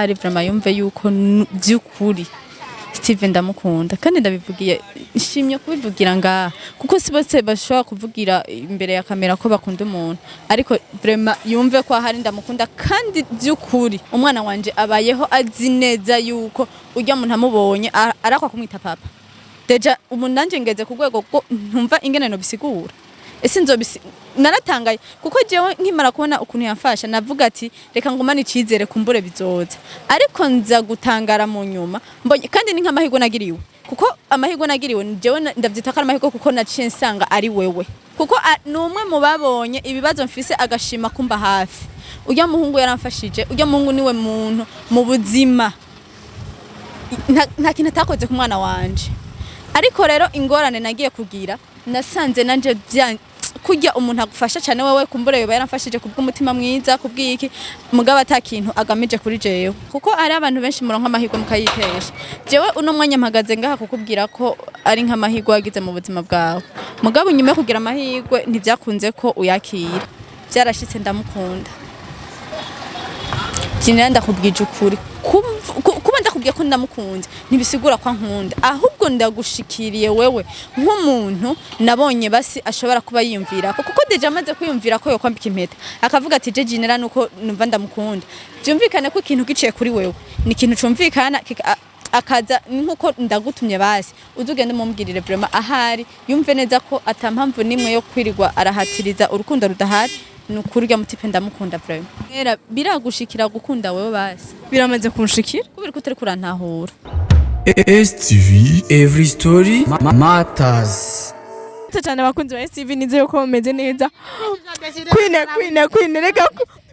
ahari vraiment yumve yuko by'ukuri Steven ndamukunda kandi ndabivugiye nshimye kubivugira ngaha kuko si bose bashobora kuvugira imbere ya kamera ko bakunda umuntu ariko vraiment yumve ko ahari ndamukunda kandi by'ukuri umwana wanje abayeho azi neza yuko urya muntu amubonye arakwa kumwita papa deja umuntu nanje ngeze ku rwego ko ntumva ingene no bisigura ese naratangaye kuko jewe nkimara kubona ukuntu yamfasha navuga ati reka ngumane icizere kumbure bizoza ariko nza gutangara mu nyuma mbonye kandi ni nk'amahirwe nagiriwe kuko amahirwe nagiriwe jewe ndavyita ko amahirwe kuko naciye nsanga ari wewe kuko numwe mu babonye ibibazo mfise agashima kumba hafi urya muhungu yaramfashije urya muhungu niwe muntu mu buzima nta kintu atakoze ku mwana wanje ariko rero ingorane nagiye kugira nasanze nanje kujya umuntu agufasha cyane wewe kumbure yoba yaramfashije kubw'umutima mwiza kubw'iki mugabo atakintu agamije kuri jewe kuko ari abantu benshi muronka amahirwe mukayitesha jewe uno mwanya mpagaze ngaha kukubwira ko ari nk'amahirwe wagize mu buzima bwawe mugabo nyuma yo kugira amahirwe ntivyakunze ko uyakira byarashitse ndamukunda Gynella ndakubwije ukuri kuba ndakubwiye ko ndamukunze ntibisigura kwa nkunda ahubwo ndagushikiriye wewe nk'umuntu nabonye basi ashobora kuba yiyumvira kuko deja amaze kwiyumvira ko yokwambika impeta akavuga ati je Gynella nuko numva ndamukunda byumvikane ko ikintu giciye kuri wewe ni ikintu cumvikana akaza nkuko ndagutumye basi uzugende mumbwirire vraiment ahari yumve neza ko atampamvu nimwe yo kwirirwa arahatiriza urukundo rudahari nukurya mutipe ndamukunda vraiment era biragushikira gukunda wewe basi biramaze kunshikira kubera ko utari kurantahura STV every story matters cyane abakunzi ba STV nize yuko bameze neza Queen reka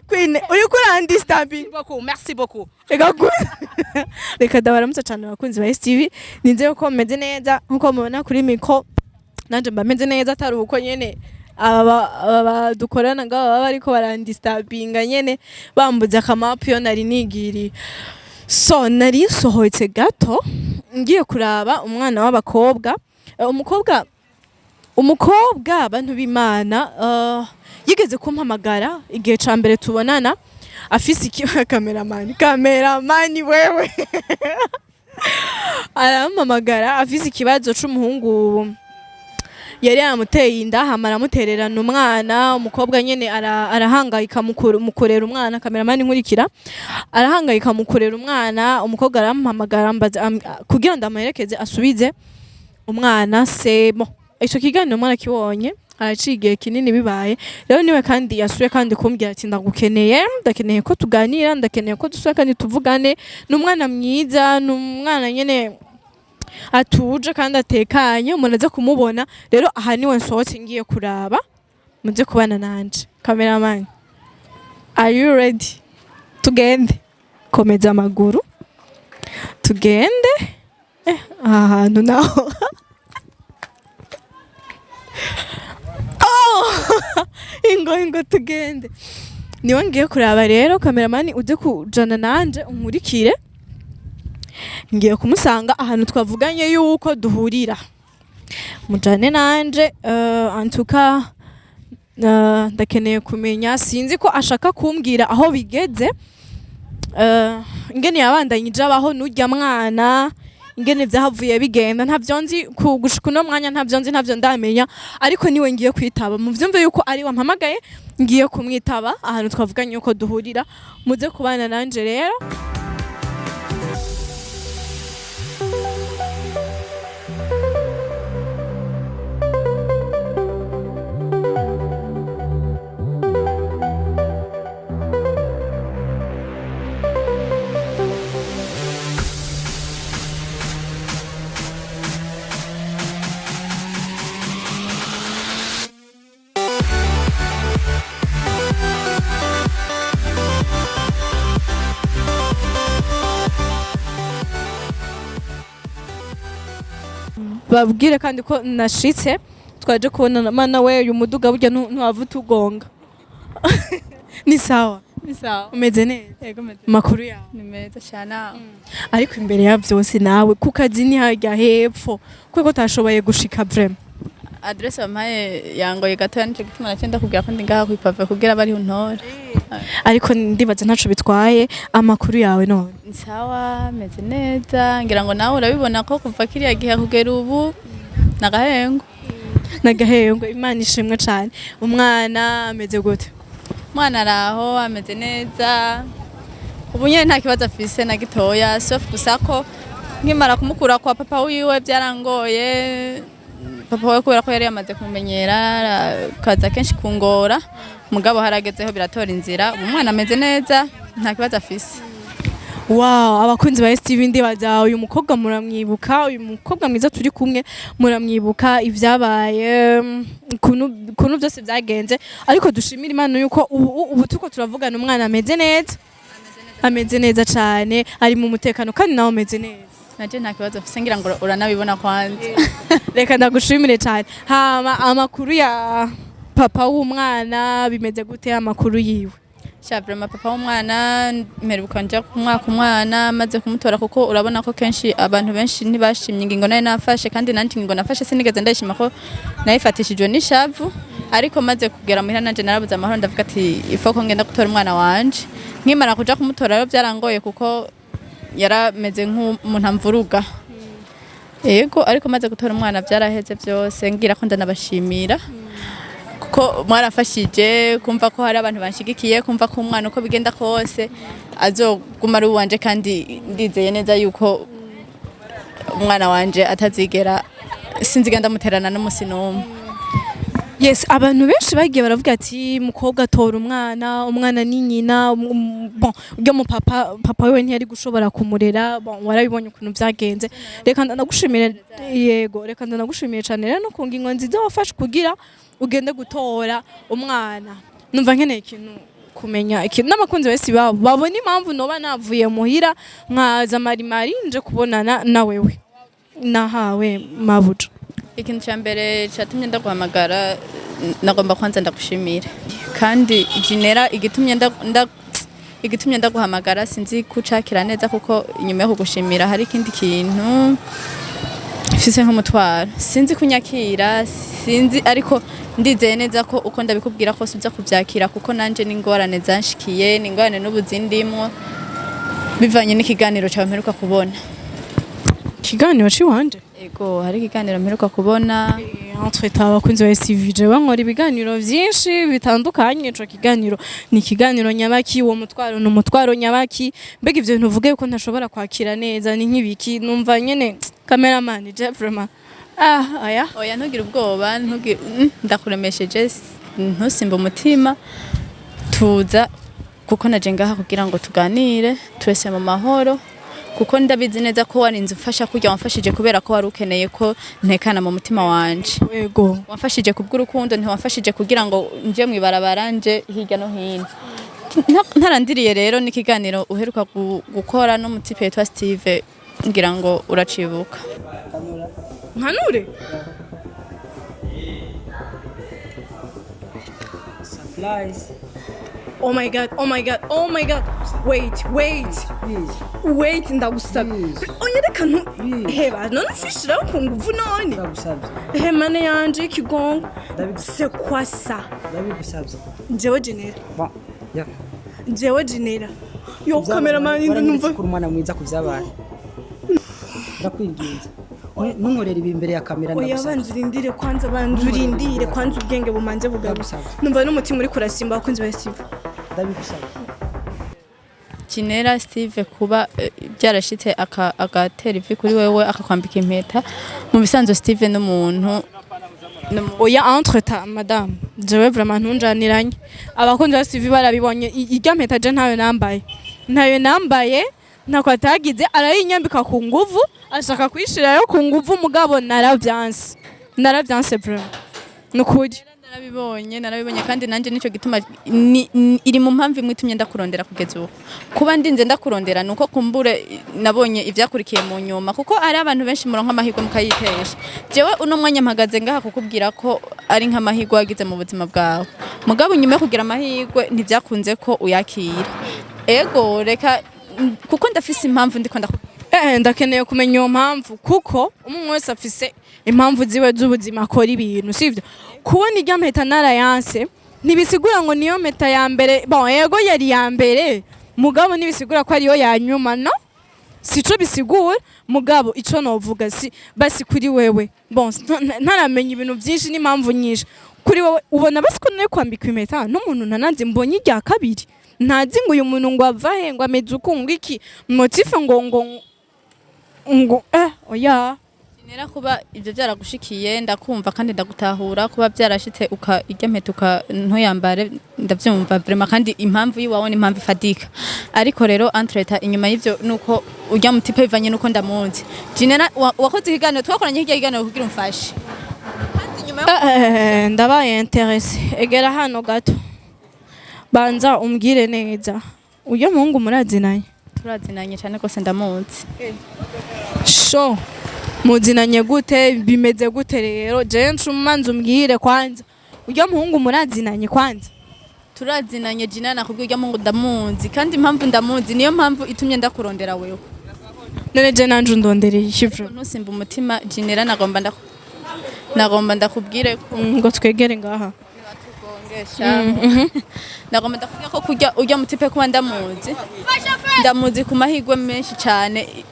Queen uri kuri disturbing merci beaucoup reka dabaramutse cyane abakunzi ba STV nize yuko bameze neza nkuko mubona kuri micro nanje mbameze neza atari uko nyene aba dukorana ngo baba bariko barandisturbinga nyene bambuze akamapu yo nari nigiri so nari sohoyetse gato ngiye kuraba umwana w'abakobwa umukobwa abantu b'Imana yigeze kumpamagara igihe ca mbere tubonana afise cameraman wewe arampamagara afise ikibazo c'umuhungu yari yamuteye inda hamara mutererana umwana umukobwa nyene arahangayika mukurera umwana cameraman nkurikira arahangayika mukurera umwana umukobwa arampamagara kugira ndamuherekeze asubize umwana semo ico kiganiro umwana kibonye aracigiye kinini bibaye rero niwe kandi yasuye kandi kumbwira ati ndakeneye ko tuganira ndakeneye ko dusubira kandi tuvugane n'umwana mwiza n'umwana nyene atuje kandi atekanye umuntu aza kumubona rero aha niwe nsohotse ngiye kuraba muze kubana nanje cameraman are you ready tugende komeza amaguru tugende ahantu naho ingo tugende niwe ngiye kuraba rero cameraman uze kujana nanje unkurikire ngiye kumusanga ahantu twavuganye yuko duhurira mujane nanje antuka ndakeneye kumenya sinzi ko ashaka kumbwira aho bigeze ingene yabandanyije abaho n'urya mwana ingene vyahavuye bigenda ntavyo nzi gushika no mwanya ntavyo ndamenya ariko niwe ngiye kwitaba muvyumve yuko ari wampamagaye ngiye kumwitaba ahantu twavuganye yuko duhurira muze kubana nanje rero babwire kandi ko nashitse twaje kubona mana we uyu muduga burya ntuhava tugonga ni sawa umeze neza yego meze makuru yawe ni meza cyane ariko imbere ya vyose nawe ku kazi ni harya hepfo kuko tashoboye gushika vraiment adresse bampaye yangoye gato nico gituma nacyo ndakubwira ko ndi ngaha kwipave kugira bari untore ariko ndibaza ntaco bitwaye amakuru yawe none sawa meze neza ngira ngo nawe urabibona ko kuva kiriya gihe kugera ubu nagahengo Imana ishimwe cyane umwana ameze gute umwana araho ameze neza ubu nyene nta kibazo afise na gitoya sauf gusa ko nkimara kumukura kwa papa wiwe byarangoye papa we kubera ko yari yamaze kumumenyera kaza kenshi kungora mugabo haragezeho biratora inzira umwana ameze neza nta kibazo afise. Wow, abakunzi ba STV ndibaza uyu mukobwa muramwibuka, uyu mukobwa mwiza turi kumwe muramwibuka ivyabaye kuntu byose byagenze, ariko dushimira Imana yuko ubu tuko turavugana umwana ameze neza cyane, ari mu mutekano kandi nawe ameze neza. Naje nta kibazo afise ngira ngo uranabibona kwanza. Reka ndagushimire cyane. Hama amakuru ya papa w'umwana bimeze gute amakuru yiwe? Shabrema papa w'umwana mperuka nja kumwaka umwana maze kumutora kuko urabona ko kenshi abantu benshi ntibashimye ingingo nayo nafashe kandi nanti ingingo nafashe sinigeze ndayishima ko nayifatishijwe n'ishavu, ariko maze kugera muhira nanje narabuze amahoro ndavuga ati ifoko ngenda gutora umwana wanje. Nkimara kuja kumutora rero byarangoye kuko yarameze nk'umuntu amvuruga. Yego ariko maze gutora umwana byaraheze byose ngira ko ndanabashimira. Ko mwarafashije kumva ko hari abantu banshigikiye kumva ko umwana uko bigenda kose azoguma ari uwanje kandi ndizeye neza yuko umwana wanje atazigera sinzigenda muterana n'umusi n'umwe. Yes, abantu benshi bagiye baravuga ati mukobwa atora umwana ni nyina, bon uryo mu papa we ntiyari gushobora kumurera, bon warabibonye ukuntu byagenze. Reka ndanagushimire, yego reka ndanagushimire cyane rero no kunga ingo nziza wafashe kugira ugende gutora umwana. Numva nkeneye ikintu kumenya ikintu n'abakunzi bese babona impamvu noba navuye muhira nkaza marimari nje kubonana na wewe nahawe mabuja. Ikintu cya mbere cyatumye ndaguhamagara nagomba kwanza ndagushimira kandi Gynella igitumye ndaguhamagara sinzi kucakira neza kuko inyuma yo kugushimira hari ikindi kintu mfise nk'umutwaro sinzi kunyakira sinzi, ariko ndizeye neza ko uko ndabikubwira ko suza kubyakira kuko nanje n'ingorane zanshikiye n'ingorane n'ubuzindimwo bivanye n'ikiganiro cyawe mperuka kubona. Ikiganiro ciwanje? Ego hari ikiganiro mperuka kubona entre abakunzi ba STV je bankora ibiganiro byinshi bitandukanye. Ico kiganiro ni ikiganiro nyabaki, uwo mutwaro no mutwaro nyabaki, mbega ivyo bintu uvuge ko ntashobora kwakira neza ni nk'ibiki. Numva nyene cameraman je vraiment oya ntugira ubwoba ndakuremesheje ntusimba umutima tuza kuko naje ngaha kugira ngo tuganire twese mu mahoro kuko ndabizi neza ko warinze ufasha kurya wamfashije kubera ko wari ukeneye ko ntekana mu mutima wanje. Yego wamfashije kubw'urukundo ntiwamfashije kugira ngo nje mwibarabara nje hirya no hino. Ntarandiriye rero n'ikiganiro uheruka gukora no mutipe yitwa Steve ngira ngo uracibuka. Mpanure Supplies. Oh my god. Wait ndagusabye. Onyereka heba none ufishira ku nguvu none. Ndagusabye. Mane yanje kigongo. C'est quoi ça? Ndabigusabye. Jewe Gynella. Bon, ya. Jewe Gynella. Yo cameraman ndumva ko umwana mwiza kuvyabaye. Ndakwinginze. Nunkorera ibi imbere ya kamera ndagusabye. Oya banzurindire kwanza ubwenge bumanje bugarusa. Numva n'umutima uri kurasimba abakunzi ba Steve. Ndabigusabye. Gynella Steve kuba byarashitse agatera ivi kuri wewe akakwambika impeta mu bisanzwe Steve n'umuntu oya entre madame jewe vraiment ntunjaniranye. Abakunzi ba Steve barabibonye irya mpeta je ntayo nambaye ntako atagize arayinyambika ku nguvu ashaka kwishirayo ku nguvu mugabo naravyanse vraiment nukuri. Narabibonye kandi nanje nico gituma iri mu mpamvu imwe itumye ndakurondera kugeza ubu. Kuba ndinze ndakurondera nuko kumbure nabonye ivyakurikiye mu nyuma kuko ari abantu benshi muronka amahirwe mukayitesha. Jewe uno mwanya mpagaze ngaha kukubwira ko ari nk'amahirwe wagize mu buzima bwawe. Mugabo nyuma yo kugira amahirwe ntivyakunze ko uyakira. Ego reka kuko ndafise impamvu ndiko ndakeneye kumenya iyo mpamvu kuko umuntu wese afise impamvu ziwe z'ubuzima akora ibintu sivyo. Kubona irya mpeta narayanse ntibisigura ngo niyo meta ya mbere bon yego yari ya mbere mugabo ntibisigura ko ariyo ya nyuma no sico bisigura mugabo ico novuga si basi kuri wewe bon ntaramenya ibintu byinshi n'impamvu nyinshi kuri wowe ubona basi ko nayo kwambika impeta n'umuntu ntananze mbonye irya kabiri ntazi ngo uyu muntu ngo avahe ngo ameze ukunga iki motife ngo oya Nera kuba ibyo byaragushikiye ndakumva kandi ndagutahura kuba byarashitse irya mpeta ntuyambare ndavyumva vraiment kandi impamvu yiwawe ni impamvu ifadika ariko rero entreta inyuma y'ivyo nuko urya mutipe bivanye nuko ndamunzi Gynella wakoze ikiganiro twakoranye hirya ikiganiro kugira umfashe kandi inyuma ndabaye interesse egera hano gato banza umbwire neza uyo muhungu murazinanye turazinanye cyane rwose ndamunzi sho muzinanye gute bimeze gute rero je ncumanza umbwire kwanza urya muhungu murazinanye kwanza turazinanye Gynella nakubwiye urya muhungu ndamunzi kandi impamvu ndamunzi niyo mpamvu itumye ndakurondera wewe none je nanje undondereye ikivyo ntusimba umutima Gynella nagomba ndakubwire ko ngo twegere ngaha nagomba ndakubwira ko urya mutipe kuba ndamuzi ku mahigwe menshi cyane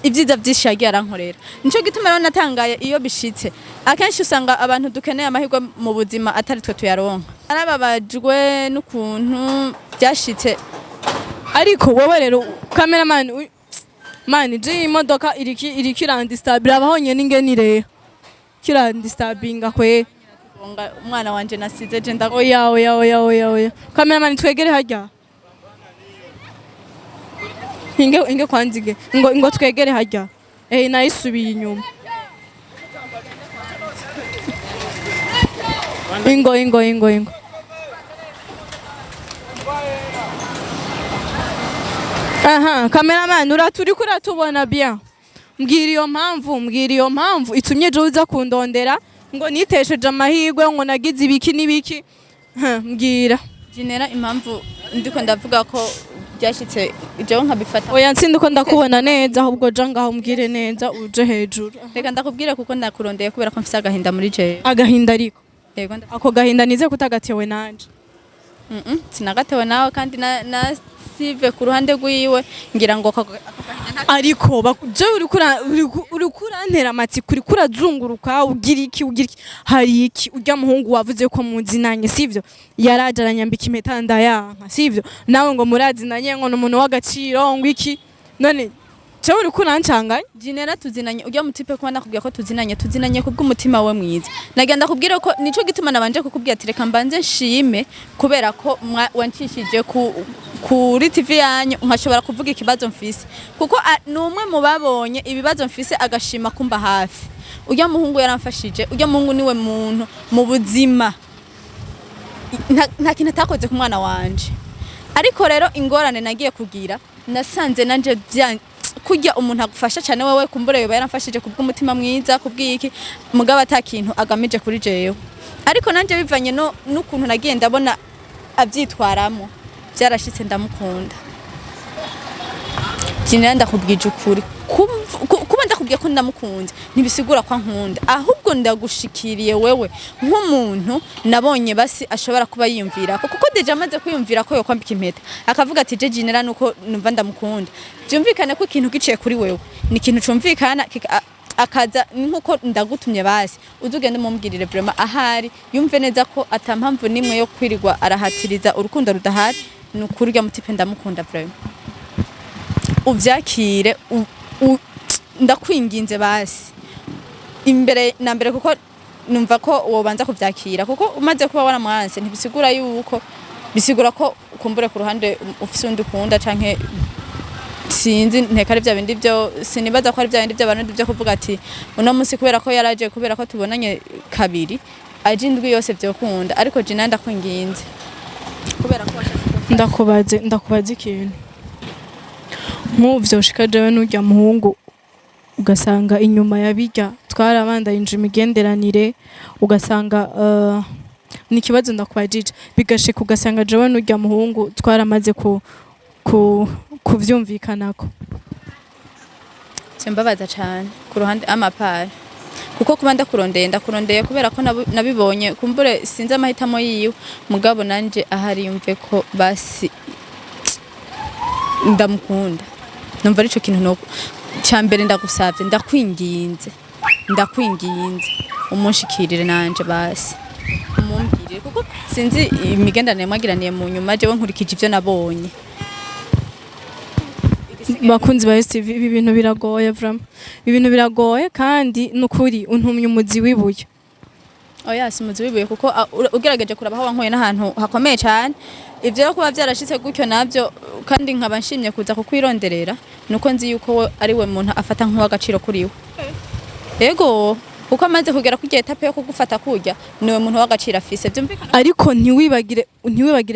ibyiza byinshi yagiye arankorera nico gituma rero natangaye iyo bishitse akenshi usanga abantu dukeneye amahirwe mu buzima atari twe tuyaronka arababajwe n'ukuntu byashitse ariko wowe rero cameraman mani je imodoka iriki irandistabile abahonye n'ingenire kirandistabinga kwe umwana wanje nasize je oya cameraman twegere hajya inge kwanzige ngo twegere hajya nayisubiye inyuma ingo aha cameraman uraturi kuratubona bien mbwira iyo mpamvu itumye je uza kundondera ngo nitesheje amahirwe ngo nagize ibiki n'ibiki mbwira Gynella impamvu ndiko ndavuga ko byashitse jewe nkabifata oya nsindi ko ndakubona neza ahubwo je ngaho mbwire neza uje hejuru reka ndakubwire kuko ndakurondeye kubera ko mfise agahinda muri jewe agahinda ariko yego ako gahinda nize kutagatewe nanje sinagatewe nawe kandi na sive ku ruhande rwiwe ngira ngo ariko je uri kurantera amatsiko uri kurazunguruka ugira iki hari iki urya muhungu wavuze ko muzinanye sivyo yaraje aranyambika impeta ndayanka sivyo nawe ngo murazinanye ngo n'umuntu w'agaciro ngo iki none Cewe uri kurancanganya Gynella tuzinanye urya mutipe kuba nakubwiye ko tuzinanye kubw'umutima we mwiza nagenda kubwira ko nico gituma nabanje kukubwira ati reka mbanze nshime kubera ko wancishije kuri TV yanyu nkashobora kuvuga ikibazo mfise kuko numwe mu babonye ibibazo mfise agashima kumba hafi urya muhungu yaramfashije urya muhungu niwe muntu mu buzima nta kintu atakoze ku mwana wanje ariko rero ingorane nagiye kugira nasanze nanje kujya umuntu agufasha cyane wewe kumbure yoba yaramfashije kubw'umutima mwiza kubw'iki mugaba atakintu agamije kuri jewe ariko nanje bivanye n'ukuntu nagiye ndabona abyitwaramo byarashitse ndamukunda Gynella ndakubwije ukuri kuba ndakubwiye ko ndamukunze ntibisigura ko nkunda ahubwo ndagushikiriye wewe nk'umuntu nabonye basi ashobora kuba yiyumvira kuko deje amaze kwiyumvira ko yokwambika impeta akavuga ati je Gynella nuko numva ndamukunda byumvikane ko ikintu giciye kuri wewe ni ikintu cumvikana akaza nkuko ndagutumye basi uzugende mumbwirire vraiment ahari yumve neza ko atampamvu nimwe yo kwirirwa arahatiriza urukundo rudahari nukuri urya mutipe ndamukunda vraiment uvyakire ndakwinginze basi imbere na mbere kuko numva ko wobanza kuvyakira kuko umaze kuba waramwanse ntibisigura yuko bisigura ko kumbure ku ruhande ufise undi ukunda canke sinzi ntekare bya bindi byo sinibaza ko ari bya bindi by'abantu byo kuvuga ati uno munsi kubera ko yaraje kubera ko tubonanye kabiri aje indwi yose byo kunda ariko Gynella ndakwinginze kubera ko ndakubaza ikintu nk'uvyo shika jewe n'urya muhungu ugasanga inyuma yabijya twarabandanyije imigenderanire ugasanga ni kibazo ndakubajije bigashika ugasanga jewe n'urya muhungu twaramaze kuvyumvikanako Sembabaza cyane ku ruhande amapara kuko kuba ndakurondeye kubera ko nabibonye kumbure sinzi amahitamo yiwe mugabo nanje ahari yumve ko basi ndamukunda numva arico kintu no cyambere ndagusavye ndakwinginze umunshikirire nanje basi umumbwirire kuko sinzi imigendanire mwagiraniye mu nyuma jewe nkurikije ivyo nabonye. Bakunzi ba STV ibi bintu biragoye vraiment ibintu biragoye kandi nukuri untumye umuzi wibuye. Oya si umuzi wibuye kuko ugerageje kuraba aho wankoye n'ahantu hakomeye cyane ivyo kuba vyarashitse gutyo navyo kandi nkaba nshimye kuza kukwironderera nuko nzi yuko ari we muntu afata nk'uw'agaciro kuri we. Yego kuko amaze kugera ku etape yo kugufata kurya niwe muntu w'agaciro afise byumvikana. Ariko ntiwibagire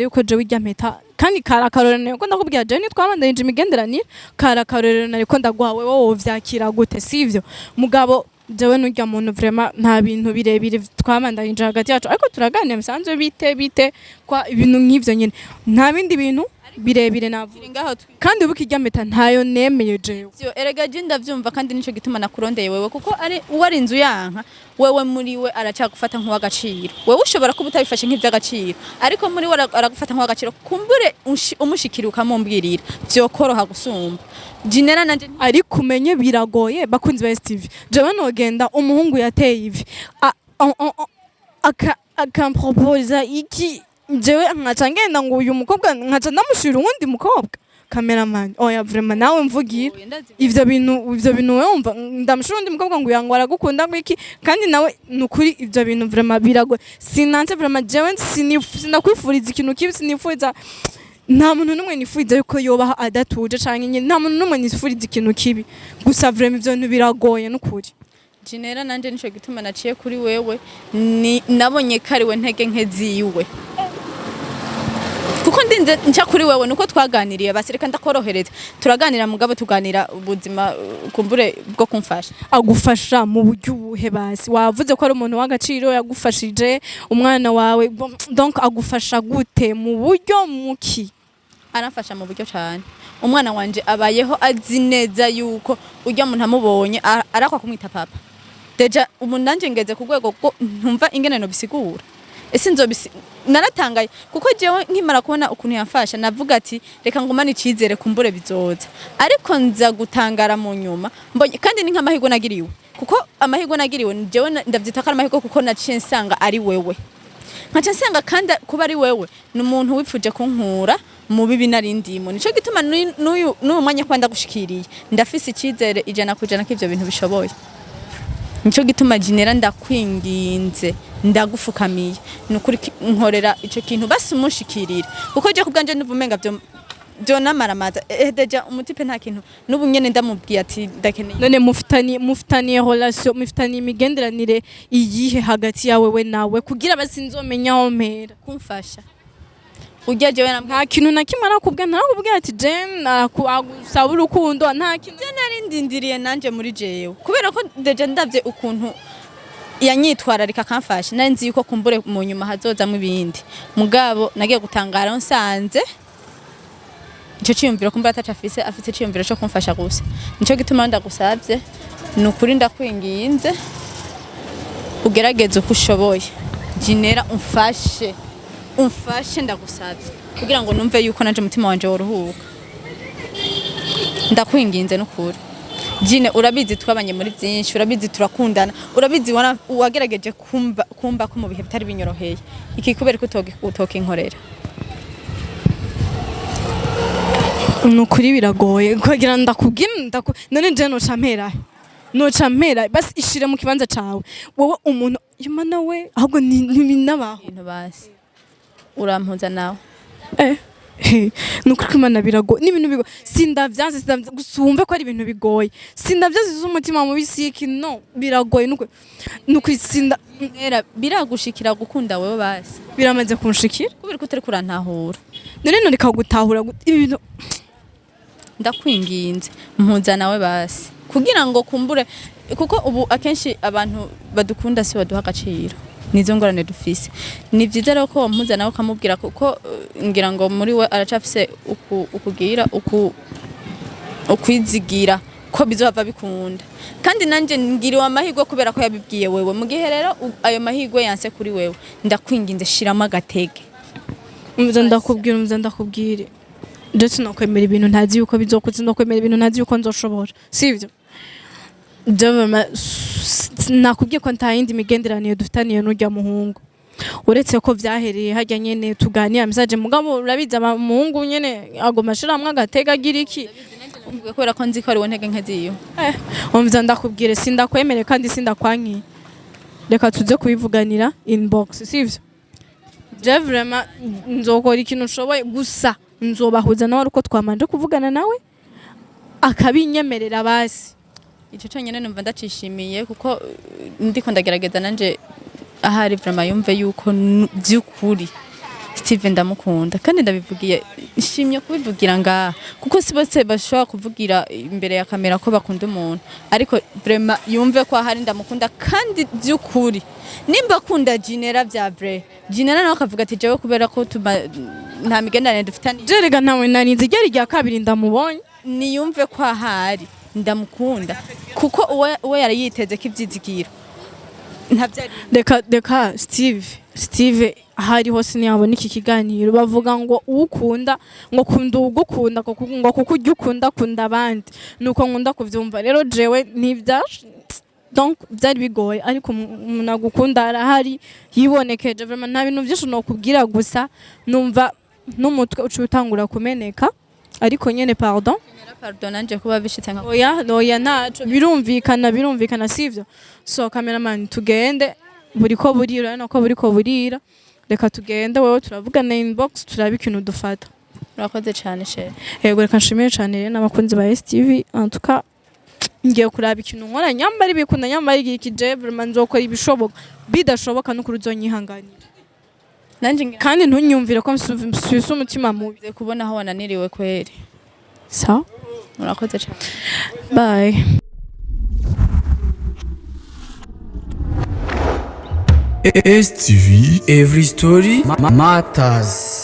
yuko jewe irya mpeta kandi karakarorene ko ndakubwira je nitwabandanije imigenderanire karakarorene ariko ndagwawe wowe vyakira gute sivyo mugabo jewe n'urya muntu vraiment nta bintu birebire twabandanije hagati yacu ariko turaganira bisanzwe bite kwa ibintu nk'ivyo nyene nta bindi bintu birebire navuga ngaho kandi ubuki irya mpeta ntayo nemeye jewe. Erega je ndavyumva kandi nico gituma nakurondeye wewe kuko ari uwari inzu yanka wewe muri we aracagufata nk'uw'agaciro wewe ushobora kuba utabifashe nk'ivy'agaciro ariko muri we aragufata nk'uw'agaciro kumbure umushikira ukamumbwirira vyokoroha gusumba. Gynella nanje ariko umenye biragoye bakunzi ba STV jewe nogenda umuhungu yateye ivi akamproposa iki jewe nkaca ngenda ngo uyu mukobwa nkaca ndamushira uwundi mukobwa cameraman oya vraiment nawe mvugira ivyo bintu wewe umva ndamushira uwundi mukobwa ngo yango aragukunda gwiki kandi nawe nukuri ivyo bintu vraiment biragoye sinanze vraiment jewe sinakwifuriza ikintu kibi sinifuza nta muntu numwe nifuza yuko yobaho adatuje canke nta muntu numwe nifuriza ikintu kibi gusa vraiment ivyo bintu biragoye nukuri. Gynella nanje nico gituma naciye kuri wewe nabonye kariwe ntege nke ziwe kuko ndinze nca kuri wewe nuko twaganiriye basireka ndakorohereza turaganira mugabo tuganira ubuzima kumbure bwo kumfasha agufasha mu buryo ubuhe basi wavuze ko ari umuntu w'agaciro yagufashije umwana wawe donc agufasha gute mu buryo muki? Arafasha mu buryo cyane umwana wanje abayeho azi neza yuko urya muntu amubonye arakwa kumwita papa deja umunanje ngeze ku rwego ko ntumva ingene no bisigura ese naratangaye kuko jewe nkimara kubona ukuntu yamfasha navuga ati reka ngumane icizere kumbure bizoza ariko nza gutangara mu nyuma mbonye kandi ni nk'amahirwe nagiriwe kuko amahirwe nagiriwe jewe ndavyita ko amahirwe kuko naciye nsanga ari wewe nkaca nsanga kandi kuba ari wewe n'umuntu wipfuje kunkura mu bibi narindimo nico gituma n'uyu mwanya kwanda gushikiriye ndafise icizere 100% ko ivyo bintu bishoboye. Nico gituma Gynella ndakwinginze ndagufukamiye nukuri nkorera ico kintu basi umushikirira kuko je kubganje nuvumenga byo namaramaza deja umutipe nta kintu nubu nyene ndamubwiye ati ndakeneye. None mufitaniye relation mufitaniye imigenderanire iyihe hagati yawe we nawe kugira basinzomenya aho mpera kumfasha urya jewe nta kintu nakimara kubwa narakubwiye ati je nagusaba urukundo nta kintu je narindindiriye nanje muri jewe kubera ko deja ndavye ukuntu yanyitwararika kamfasha nanzi yuko kumbure mu nyuma hazozamwe ibindi mugabo nagiye gutangara nsanze ico ciyumviro kumbura atacafise afite ciyumviro cyo kumfasha gusa nico gituma ndagusavye nukuri ndakwinginze ugerageze uko ushoboye Gynella umfashe ndagusavye kugira ngo numve yuko nanje mutima wanje woruhuka ndakwinginze nukuri Gynella urabizi twabanye muri byinshi urabizi turakundana urabizi wagerageje kumba ko mu bihe bitari binyoroheye iki kubera ko utoka inkorera nukuri biragoye kugira ndakubwira none je noca mpera basi ishire mu kibanza cawe wowe umuntu yumana we ahubwo ntibinabaho ibintu basi urampuza nawe nukuri Imana biragoye n'ibintu bigoye sindavyanze gusumve ko ari ibintu bigoye sindavyanze z'umutima mu bisiki no biragoye nukuri biragushikira gukunda wewe basi biramaze kunshikira kubera ko utari kurantahura none rikagutahura ibintu ndakwinginze mpuza nawe basi kugira ngo kumbure kuko ubu akenshi abantu badukunda si baduha agaciro nizo ngorane dufise ni vyiza rero ko mpuza nawe kamubwira kuko ngira ngo muri we aracafise ukugira ukwizigira ko bizohava bikunda kandi nanje ngiriwe amahirwe kubera ko yabibwiye wewe mu gihe rero ayo mahirwe yanse kuri wewe ndakwinginze shiramo agatege umva ndakubwire ndetse nokwemera ibintu ntazi yuko bizokuza nokwemera ibintu ntazi yuko nzoshobora sivyo nakubwiye ko nta yindi migenderanire dufitaniye n'urya muhungu uretse ko vyahereye hajya nyene tuganira message mugabo urabiza muhungu nyene agoma shiramwe agatega agira iki kubera ko nzi ko ari we ntege nkaziyo umva ndakubwire sindakwemere kandi sindakwankiye reka tuze kubivuganira inbox sivyo je vraiment nzokora ikintu ushoboye gusa nzobahuza nawe uko twamanje kuvugana nawe akabinyemerera basi ico cyonyine numva ndacishimiye kuko ndiko ndagerageza nanje ahari vraiment yumve yuko byukuri Steven Ndamukunda kandi ndabivugiye nshimye kubivugira ngaha kuko si bose bashobora kuvugira imbere ya kamera ko bakunda umuntu ariko vraiment yumve ko ahari Ndamukunda kandi byukuri nimba akunda Gynella bya vrai Gynella nawe akavuga ati jewe kubera ko nta migenderanire dufitanye jerega ntawe narinzi igera rya kabiri ndamubonye niyumve ko ahari Ndamukunda kuko uwe yari yiteze ko ibyizigiro reka Steve ahari hose ntiyabona iki kiganiro bavuga ngo ukunda ngo kunda ugukunda ngo kuko ujya ukunda kunda abandi nuko nkunda kuvyumva rero jewe donc byari bigoye ariko umuntu agukunda arahari yibonekeje vraiment nta bintu byinshi nokubwira gusa numva n'umutwe ucu utangura kumeneka ariko nyene pardon nanje kuba bishitse nka oya ntaco birumvikana sivyo so cameraman tugende buri ko burira nako buri ko burira reka tugende wewe turavugana inbox turabe ikintu dufata urakoze cyane she yego reka nshimire cyane rero n'abakunzi ba STV en tout cas ngiye kuraba ikintu nkora nyambari bikunda nyambari iki je vraiment nzokora ibishoboka bidashoboka no kuruzonyihanganira nanje kandi ntunyumvire ko msubiza umutima mubi kubona aho wananiriwe kweri so urakoze cyane bye STV, every story matters.